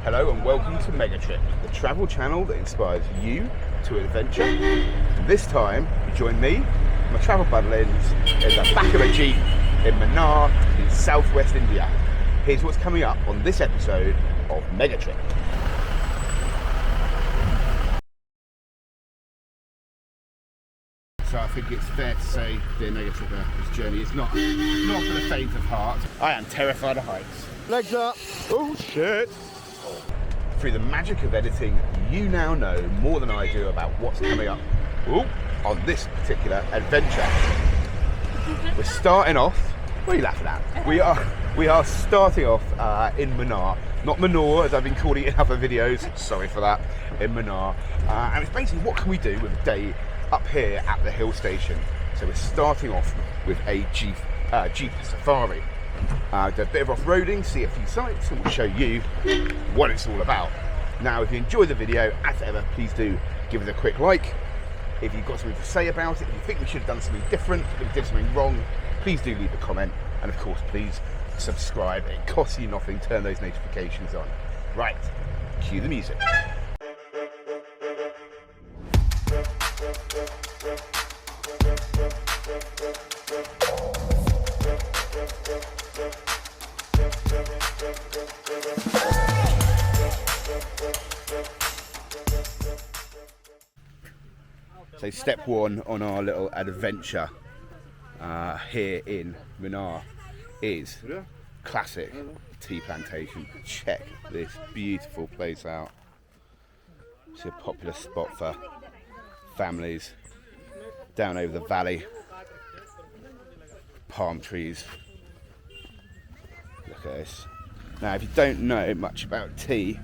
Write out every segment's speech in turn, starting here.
Hello and welcome to Megatrip, the travel channel that inspires you to adventure. This time, you join me, my travel buddies, in the back of a Jeep in Mannar in southwest India. Here's what's coming up on this episode of Megatrip. So I think it's fair to say, dear Megatripper, this journey is not for the faint of heart. I am terrified of heights. Legs up. Oh shit. Through the magic of editing, you now know more than I do about what's coming up on this particular adventure. We're starting off. What are you laughing at? We are starting off in Mannar, not Manor as I've been calling it in other videos. Sorry for that. In Mannar, and it's basically what can we do with a day up here at the hill station. So we're starting off with a Jeep safari. Do a bit of off-roading, see a few sights, and we'll show you what it's all about. Now, if you enjoyed the video, as ever, please do give it a quick like. If you've got something to say about it, if you think we should have done something different, if we did something wrong, please do leave a comment. And of course, please subscribe. It costs you nothing. Turn those notifications on. Right, cue the music. So step one on our little adventure here in Mannar is classic tea plantation. Check this beautiful place out. It's a popular spot for families down over the valley. Palm trees. Look at this. Now, if you don't know much about tea,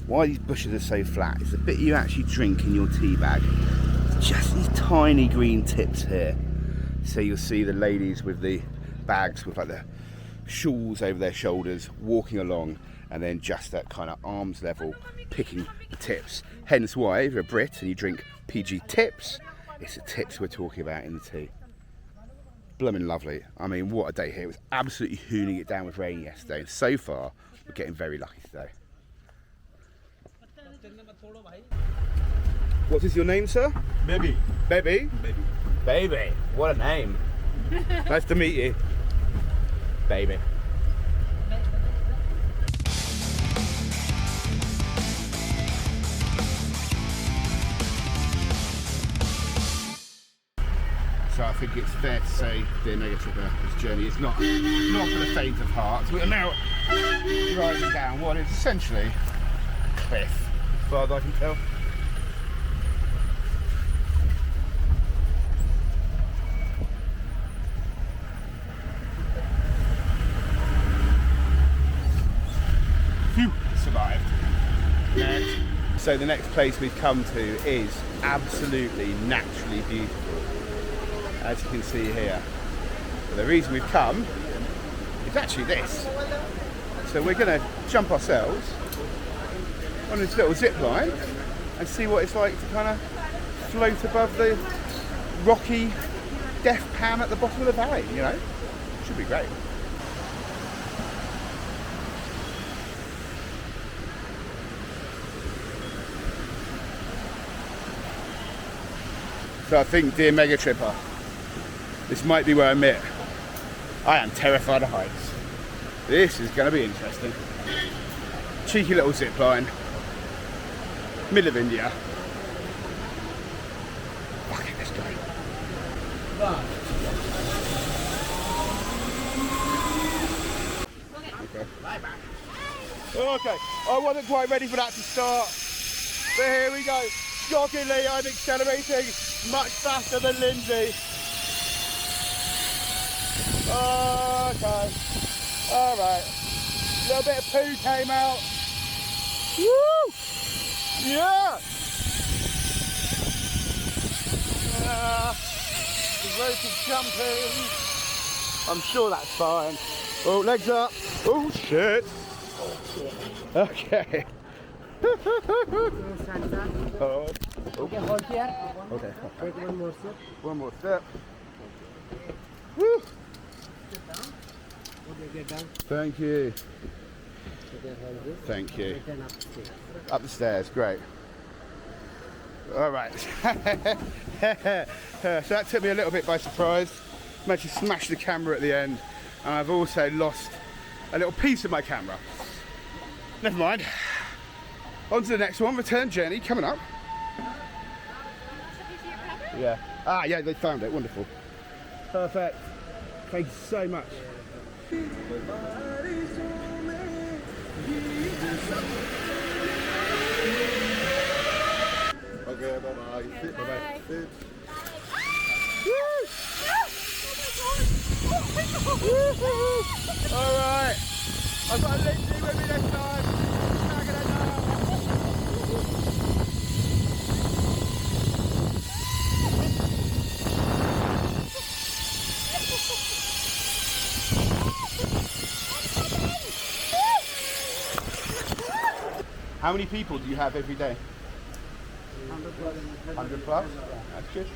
why these bushes are so flat is the bit you actually drink in your tea bag. Just these tiny green tips here. So you'll see the ladies with the bags with like the shawls over their shoulders walking along, and then just at kind of arms level picking the tips. Hence why if you're a Brit and you drink PG tips, it's the tips we're talking about in the tea. Blooming lovely. I mean, what a day here. It was absolutely hooning it down with rain yesterday, and so far we're getting very lucky today. What is your name, sir? Baby. Baby? Baby. Baby. What a name. Nice to meet you. Baby. So I think it's fair to say, dear Megatripper, this journey is not for the faint of heart. We're now riding down what is essentially a cliff, as far as I can tell. Phew, survived. Next. So the next place we've come to is absolutely naturally beautiful, as you can see here. But the reason we've come is actually this. So we're going to jump ourselves on this little zip line and see what it's like to kind of float above the rocky death pan at the bottom of the valley, you know? Should be great. So I think, dear Megatripper, this might be where I admit I am terrified of heights. This is going to be interesting. Cheeky little zip line, middle of India. Fuck it, let's go. Okay, I wasn't quite ready for that to start, but here we go. Shockingly, I'm accelerating much faster than Lindsay. Okay, alright. A little bit of poo came out. Woo! Yeah! The rope is jumping. I'm sure that's fine. Oh, legs up. Oh, shit. Okay. Oh. Okay, hold here. Okay. Take one more step. One more step. Woo! Okay, get down. Thank you. Get hold this. Thank you. Return upstairs. Up the stairs, great. All right. So that took me a little bit by surprise. Managed to smash the camera at the end, and I've also lost a little piece of my camera. Never mind. On to the next one, return journey coming up. Yeah. Ah, yeah, they found it. Wonderful. Perfect. Thank you so much. Okay, bye-bye. Sit, bye-bye. Sit. All right. I've got Lindsay with me this time. Snagging her down. How many people do you have every day? 100 plus? That's good.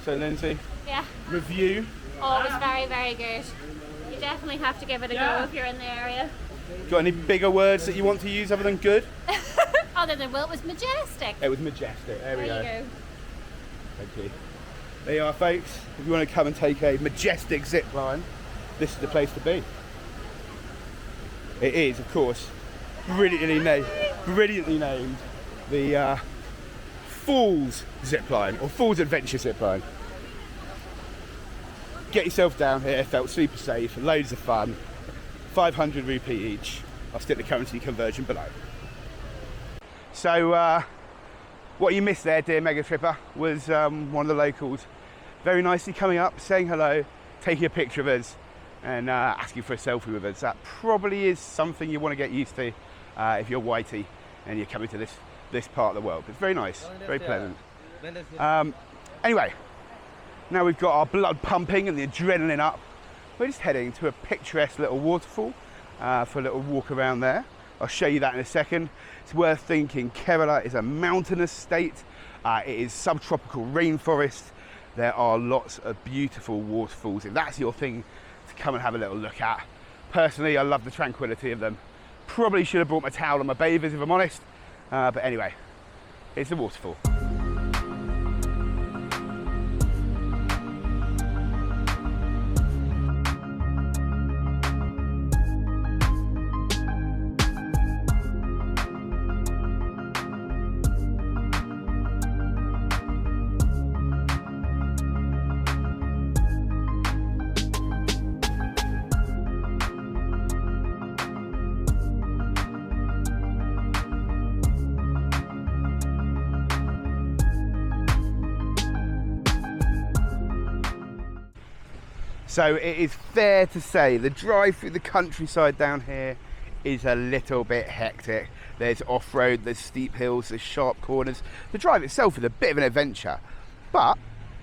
So Lindsay, Yeah. review. Oh, it was very, very good. You definitely have to give it a go if you're in the area. Got any bigger words that you want to use other than good? Other than, well, it was majestic. It was majestic. There we There go. you go. Thank you. There you are, folks. If you want to come and take a majestic zip line, this is the place to be. It is, of course, brilliantly named the Falls zip line, or Falls Adventure zip line. Get yourself down here, felt super safe, loads of fun. 500 rupee each. I'll stick the currency conversion below. So, what you missed there, dear Mega Tripper, was one of the locals very nicely coming up, saying hello, taking a picture of us, and asking for a selfie with us. That probably is something you want to get used to if you're whitey and you're coming to this part of the world. It's very nice, very pleasant. Anyway, now we've got our blood pumping and the adrenaline up. We're just heading to a picturesque little waterfall for a little walk around there. I'll show you that in a second. It's worth thinking Kerala is a mountainous state. It is subtropical rainforest. There are lots of beautiful waterfalls. If that's your thing to come and have a little look at. Personally, I love the tranquility of them. Probably should have brought my towel and my bathers if I'm honest. But anyway, it's a waterfall. So it is fair to say the drive through the countryside down here is a little bit hectic. There's off-road, there's steep hills, there's sharp corners. The drive itself is a bit of an adventure, but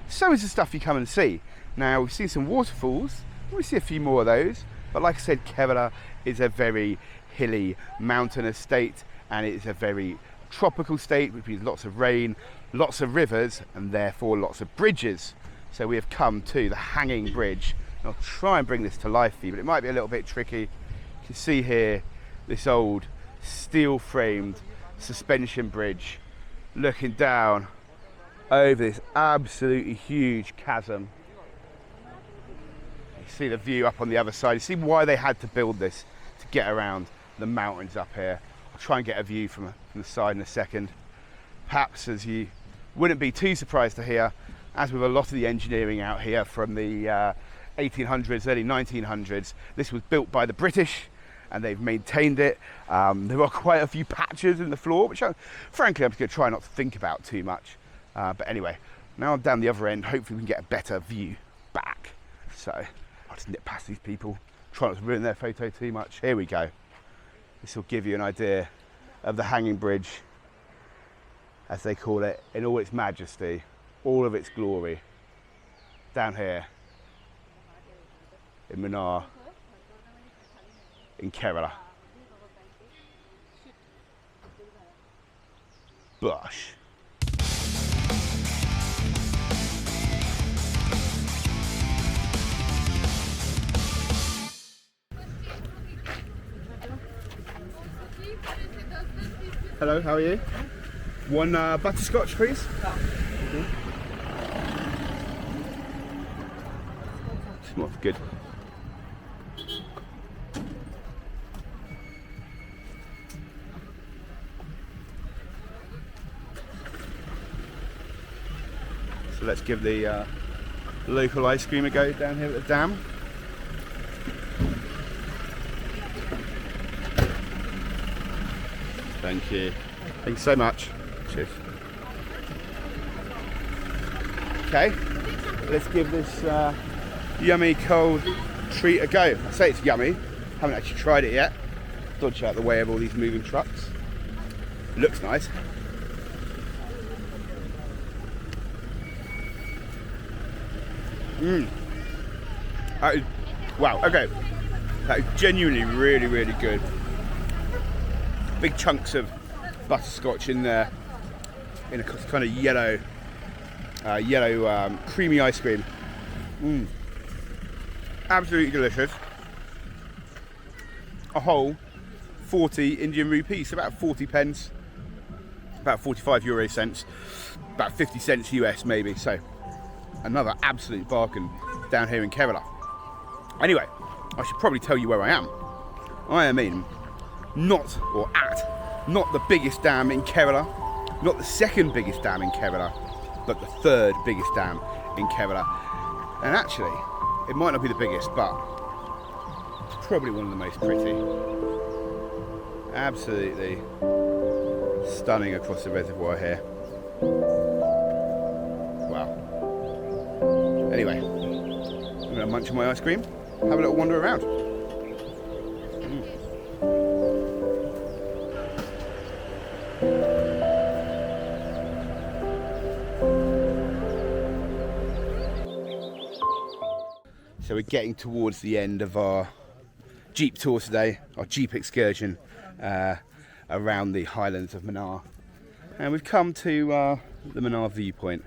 so is the stuff you come and see. Now, we've seen some waterfalls, we see a few more of those, but like I said, Kerala is a very hilly, mountainous state, and it is a very tropical state, which means lots of rain, lots of rivers, and therefore lots of bridges. So we have come to the Hanging Bridge. I'll try and bring this to life for you, but it might be a little bit tricky. You can see here this old steel-framed suspension bridge looking down over this absolutely huge chasm. You see the view up on the other side. You see why they had to build this, to get around the mountains up here. I'll try and get a view from the side in a second. Perhaps, as you wouldn't be too surprised to hear, as with a lot of the engineering out here from the 1800s, early 1900s, this was built by the British and they've maintained it. There are quite a few patches in the floor, which frankly I'm just going to try not to think about too much. But anyway, now I'm down the other end, hopefully we can get a better view back. So I'll just nip past these people, try not to ruin their photo too much. Here we go. This will give you an idea of the Hanging Bridge, as they call it, in all its majesty, all of its glory, down here in Munnar, in Kerala. Bush. Hello, how are you? One butterscotch, please. Smells good. So let's give the local ice cream a go down here at the dam. Thank you. Thank you so much. Cheers. Okay, let's give this yummy cold treat a go. I say it's yummy. Haven't actually tried it yet. Dodge out the way of all these moving trucks. Looks nice. Wow, okay. That is genuinely really, really good. Big chunks of butterscotch in there, in a kind of yellow creamy ice cream. Absolutely delicious. A whole 40 Indian rupees, about 40 pence, about 45 euro cents, about 50 cents US maybe. So another absolute bargain down here in Kerala. Anyway, I should probably tell you where I am. I am in not the biggest dam in Kerala, not the second biggest dam in Kerala, but the third biggest dam in Kerala. And actually, it might not be the biggest, but it's probably one of the most pretty. Absolutely stunning across the reservoir here. Wow. Anyway, I'm going to munch on my ice cream, have a little wander around. So we're getting towards the end of our Jeep tour today, our Jeep excursion around the highlands of Mannar. And we've come to the Mannar viewpoint.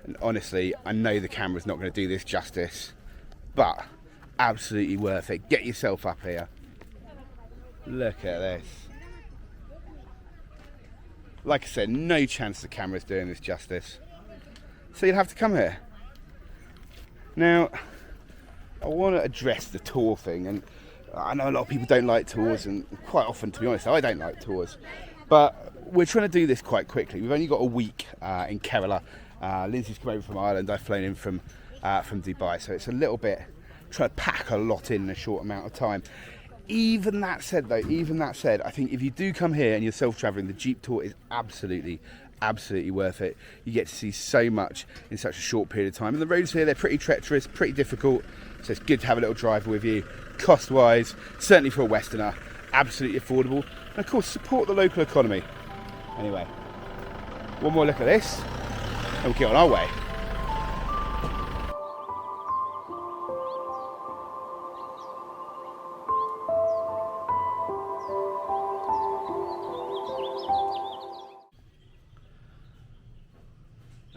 And honestly, I know the camera's not going to do this justice, but absolutely worth it. Get yourself up here. Look at this. Like I said, no chance the camera's doing this justice. So you'll have to come here. Now, I want to address the tour thing, and I know a lot of people don't like tours, and quite often, to be honest, I don't like tours. But we're trying to do this quite quickly. We've only got a week in Kerala. Lindsay's come over from Ireland. I've flown in from Dubai, so it's a little bit trying to pack a lot in a short amount of time. Even that said, I think if you do come here and you're self-traveling, the Jeep tour is absolutely worth it. You get to see so much in such a short period of time. And the roads here, they're pretty treacherous, pretty difficult, so it's good to have a little driver with you. Cost-wise, certainly for a Westerner, absolutely affordable. And of course, support the local economy. Anyway, one more look at this, and we'll get on our way.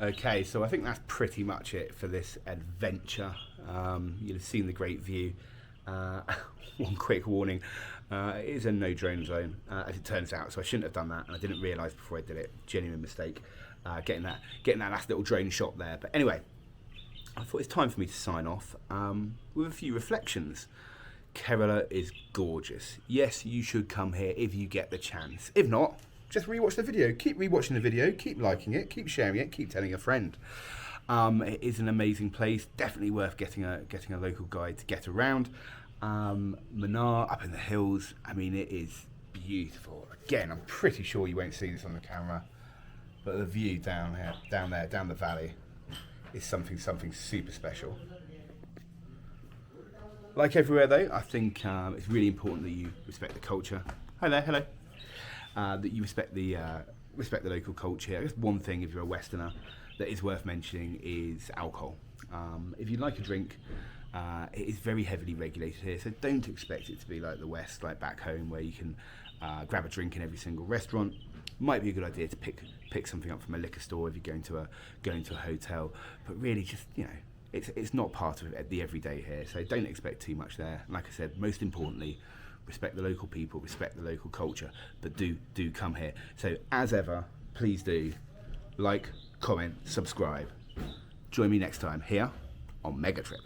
Okay, so I think that's pretty much it for this adventure. You'll have seen the great view. One quick warning, it is a no drone zone, as it turns out, so I shouldn't have done that, and I didn't realise before I did it. Genuine mistake, getting that last little drone shot there. But anyway, I thought it's time for me to sign off with a few reflections. Kerala is gorgeous. Yes, you should come here if you get the chance. If not, just rewatch the video. Keep rewatching the video, keep liking it, keep sharing it, keep telling a friend. It is an amazing place, definitely worth getting a local guide to get around. Mannar up in the hills, I mean, it is beautiful. Again, I'm pretty sure you won't see this on the camera, but the view down there, down the valley, is something super special. Like everywhere though, I think it's really important that you respect the culture. Hi there, hello. That you respect the local culture. I guess one thing, if you're a Westerner, that is worth mentioning is alcohol. If you like a drink, it is very heavily regulated here, so don't expect it to be like the West, like back home, where you can grab a drink in every single restaurant. Might be a good idea to pick something up from a liquor store if you're going to a hotel, but really just, you know, it's not part of the everyday here, so don't expect too much there. Like I said, most importantly, respect the local people, respect the local culture, but do come here. So as ever, please do like, comment, subscribe. Join me next time here on Megatrip.